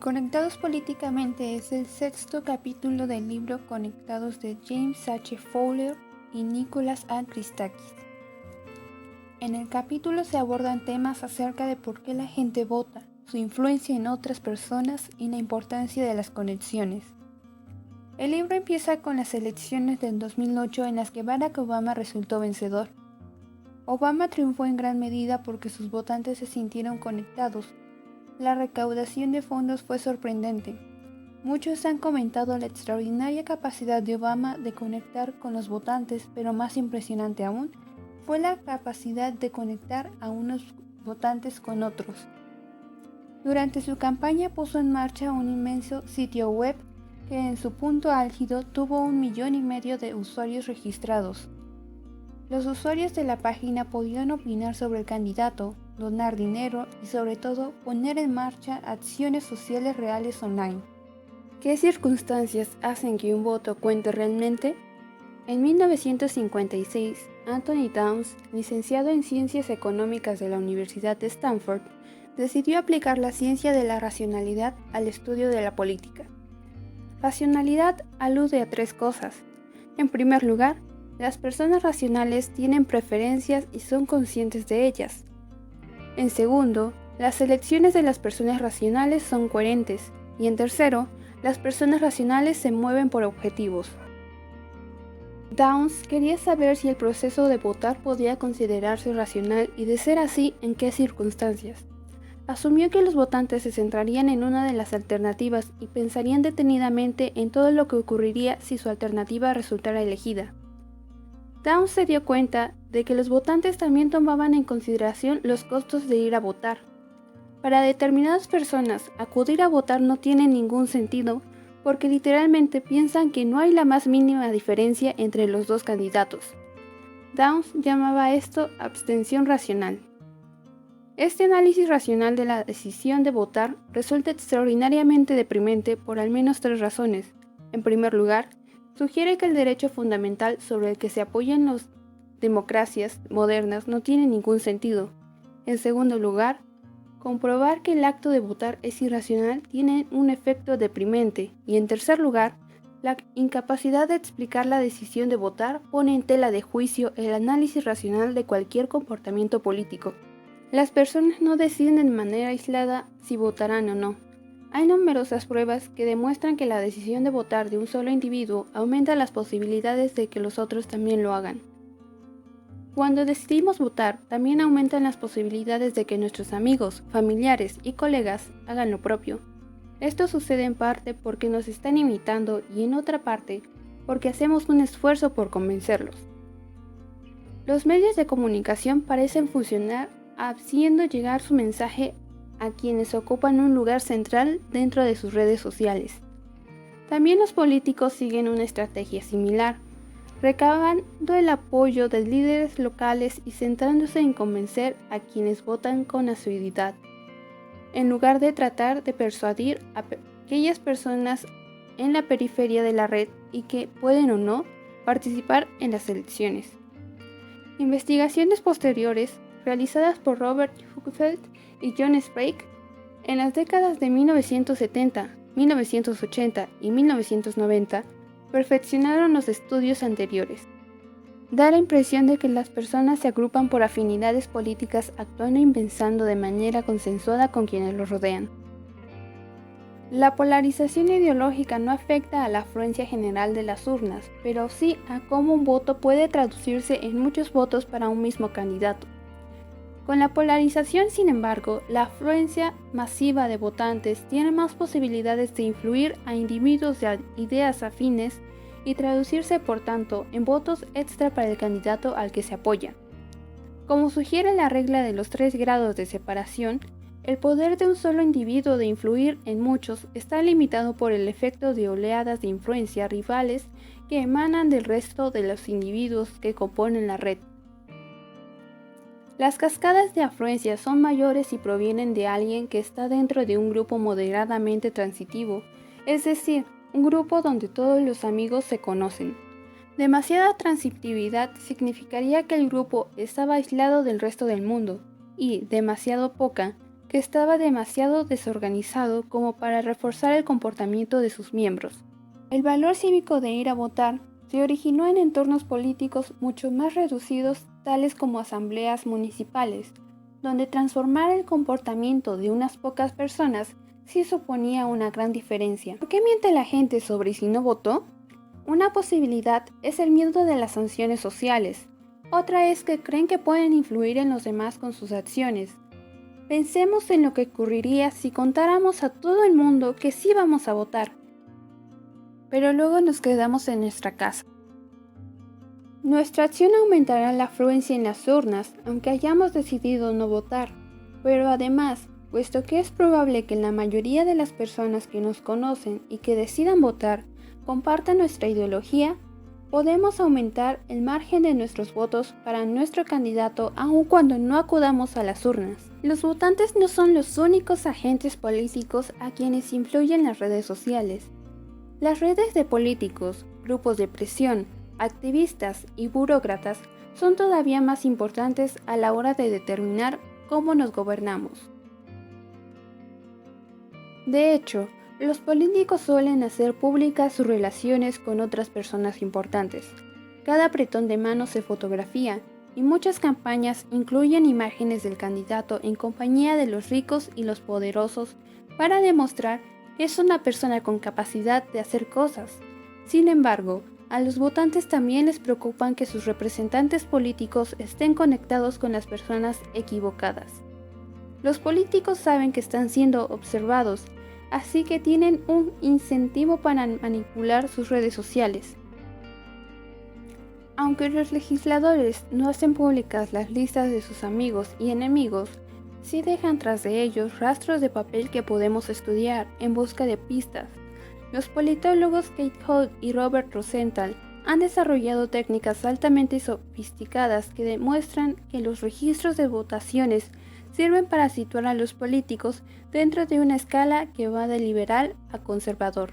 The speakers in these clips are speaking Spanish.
Conectados políticamente es el sexto capítulo del libro Conectados de James H. Fowler y Nicholas A. Christakis. En el capítulo se abordan temas acerca de por qué la gente vota, su influencia en otras personas y la importancia de las conexiones. El libro empieza con las elecciones del 2008 en las que Barack Obama resultó vencedor. Obama triunfó en gran medida porque sus votantes se sintieron conectados. La recaudación de fondos fue sorprendente. Muchos han comentado la extraordinaria capacidad de Obama de conectar con los votantes, pero más impresionante aún fue la capacidad de conectar a unos votantes con otros. Durante su campaña puso en marcha un inmenso sitio web que en su punto álgido tuvo 1,5 millones de usuarios registrados. Los usuarios de la página podían opinar sobre el candidato, donar dinero y sobre todo poner en marcha acciones sociales reales online. ¿Qué circunstancias hacen que un voto cuente realmente? En 1956, Anthony Downs, licenciado en Ciencias Económicas de la Universidad de Stanford, decidió aplicar la ciencia de la racionalidad al estudio de la política. Racionalidad alude a 3 cosas. En primer lugar, las personas racionales tienen preferencias y son conscientes de ellas. En segundo, las elecciones de las personas racionales son coherentes. Y en tercero, las personas racionales se mueven por objetivos. Downs quería saber si el proceso de votar podía considerarse racional y, de ser así, en qué circunstancias. Asumió que los votantes se centrarían en una de las alternativas y pensarían detenidamente en todo lo que ocurriría si su alternativa resultara elegida. Downs se dio cuenta de que los votantes también tomaban en consideración los costos de ir a votar. Para determinadas personas, acudir a votar no tiene ningún sentido porque literalmente piensan que no hay la más mínima diferencia entre los dos candidatos. Downs llamaba esto abstención racional. Este análisis racional de la decisión de votar resulta extraordinariamente deprimente por al menos 3 razones. En primer lugar, sugiere que el derecho fundamental sobre el que se apoyan las democracias modernas no tiene ningún sentido. En segundo lugar, comprobar que el acto de votar es irracional tiene un efecto deprimente. Y en tercer lugar, la incapacidad de explicar la decisión de votar pone en tela de juicio el análisis racional de cualquier comportamiento político. Las personas no deciden de manera aislada si votarán o no. Hay numerosas pruebas que demuestran que la decisión de votar de un solo individuo aumenta las posibilidades de que los otros también lo hagan. Cuando decidimos votar, también aumentan las posibilidades de que nuestros amigos, familiares y colegas hagan lo propio. Esto sucede en parte porque nos están imitando y en otra parte porque hacemos un esfuerzo por convencerlos. Los medios de comunicación parecen funcionar haciendo llegar su mensaje a quienes ocupan un lugar central dentro de sus redes sociales. También los políticos siguen una estrategia similar, recabando el apoyo de líderes locales y centrándose en convencer a quienes votan con asiduidad, en lugar de tratar de persuadir a aquellas personas en la periferia de la red y que pueden o no participar en las elecciones. Investigaciones posteriores realizadas por Robert Huckfeldt y John Sprague en las décadas de 1970, 1980 y 1990 perfeccionaron los estudios anteriores. Da la impresión de que las personas se agrupan por afinidades políticas actuando y pensando de manera consensuada con quienes los rodean. La polarización ideológica no afecta a la afluencia general de las urnas, pero sí a cómo un voto puede traducirse en muchos votos para un mismo candidato. Con la polarización, sin embargo, la afluencia masiva de votantes tiene más posibilidades de influir a individuos de ideas afines y traducirse, por tanto, en votos extra para el candidato al que se apoya. Como sugiere la regla de los 3 grados de separación, el poder de un solo individuo de influir en muchos está limitado por el efecto de oleadas de influencia rivales que emanan del resto de los individuos que componen la red. Las cascadas de afluencia son mayores si provienen de alguien que está dentro de un grupo moderadamente transitivo, es decir, un grupo donde todos los amigos se conocen. Demasiada transitividad significaría que el grupo estaba aislado del resto del mundo, y demasiado poca que estaba demasiado desorganizado como para reforzar el comportamiento de sus miembros. El valor cívico de ir a votar se originó en entornos políticos mucho más reducidos, tales como asambleas municipales, donde transformar el comportamiento de unas pocas personas sí suponía una gran diferencia. ¿Por qué miente la gente sobre si no votó? Una posibilidad es el miedo de las sanciones sociales. Otra es que creen que pueden influir en los demás con sus acciones. Pensemos en lo que ocurriría si contáramos a todo el mundo que sí vamos a votar, pero luego nos quedamos en nuestra casa. Nuestra acción aumentará la afluencia en las urnas, aunque hayamos decidido no votar, pero además, puesto que es probable que la mayoría de las personas que nos conocen y que decidan votar compartan nuestra ideología, podemos aumentar el margen de nuestros votos para nuestro candidato aun cuando no acudamos a las urnas. Los votantes no son los únicos agentes políticos a quienes influyen las redes sociales. Las redes de políticos, grupos de presión, activistas y burócratas son todavía más importantes a la hora de determinar cómo nos gobernamos. De hecho, los políticos suelen hacer públicas sus relaciones con otras personas importantes. Cada apretón de mano se fotografía y muchas campañas incluyen imágenes del candidato en compañía de los ricos y los poderosos para demostrar que es una persona con capacidad de hacer cosas. Sin embargo, a los votantes también les preocupan que sus representantes políticos estén conectados con las personas equivocadas. Los políticos saben que están siendo observados, así que tienen un incentivo para manipular sus redes sociales. Aunque los legisladores no hacen públicas las listas de sus amigos y enemigos, sí dejan tras de ellos rastros de papel que podemos estudiar en busca de pistas. Los politólogos Kate Holt y Robert Rosenthal han desarrollado técnicas altamente sofisticadas que demuestran que los registros de votaciones sirven para situar a los políticos dentro de una escala que va de liberal a conservador.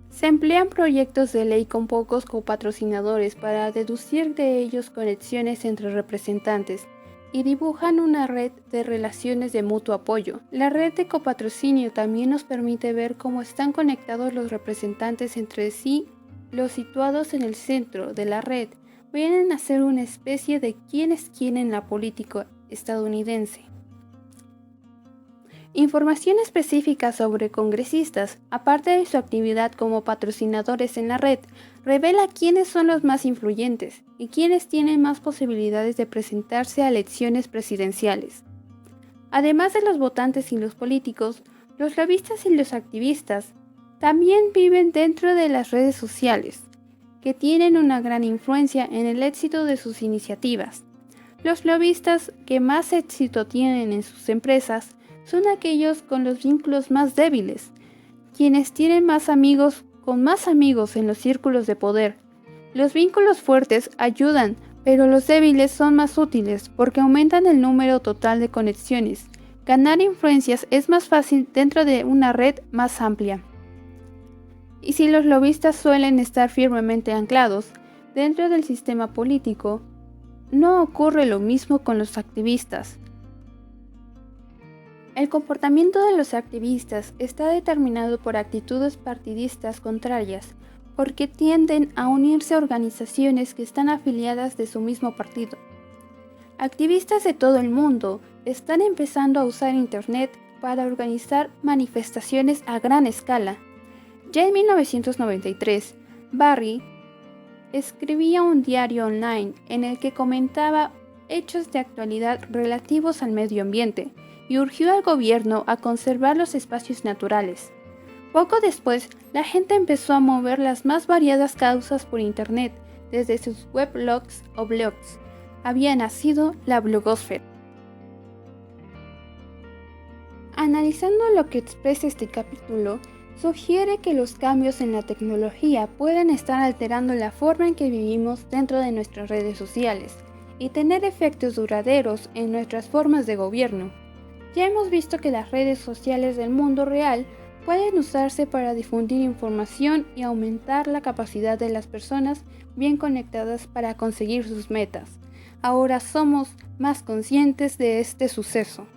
Se emplean proyectos de ley con pocos copatrocinadores para deducir de ellos conexiones entre representantes y dibujan una red de relaciones de mutuo apoyo. La red de copatrocinio también nos permite ver cómo están conectados los representantes entre sí. Los situados en el centro de la red vienen a ser una especie de quién es quién en la política estadounidense. Información específica sobre congresistas, aparte de su actividad como patrocinadores en la red, revela quiénes son los más influyentes y quiénes tienen más posibilidades de presentarse a elecciones presidenciales. Además de los votantes y los políticos, los lobistas y los activistas también viven dentro de las redes sociales, que tienen una gran influencia en el éxito de sus iniciativas. Los lobistas que más éxito tienen en sus empresas son aquellos con los vínculos más débiles, quienes tienen más amigos en los círculos de poder. Los vínculos fuertes ayudan, pero los débiles son más útiles porque aumentan el número total de conexiones. Ganar influencias es más fácil dentro de una red más amplia. Y si los lobistas suelen estar firmemente anclados dentro del sistema político, no ocurre lo mismo con los activistas. El comportamiento de los activistas está determinado por actitudes partidistas contrarias, porque tienden a unirse a organizaciones que están afiliadas de su mismo partido. Activistas de todo el mundo están empezando a usar Internet para organizar manifestaciones a gran escala. Ya en 1993, Barry escribía un diario online en el que comentaba hechos de actualidad relativos al medio ambiente y urgió al gobierno a conservar los espacios naturales. Poco después, la gente empezó a mover las más variadas causas por Internet, desde sus weblogs o blogs. Había nacido la blogosfera. Analizando lo que expresa este capítulo, sugiere que los cambios en la tecnología pueden estar alterando la forma en que vivimos dentro de nuestras redes sociales y tener efectos duraderos en nuestras formas de gobierno. Ya hemos visto que las redes sociales del mundo real pueden usarse para difundir información y aumentar la capacidad de las personas bien conectadas para conseguir sus metas. Ahora somos más conscientes de este suceso.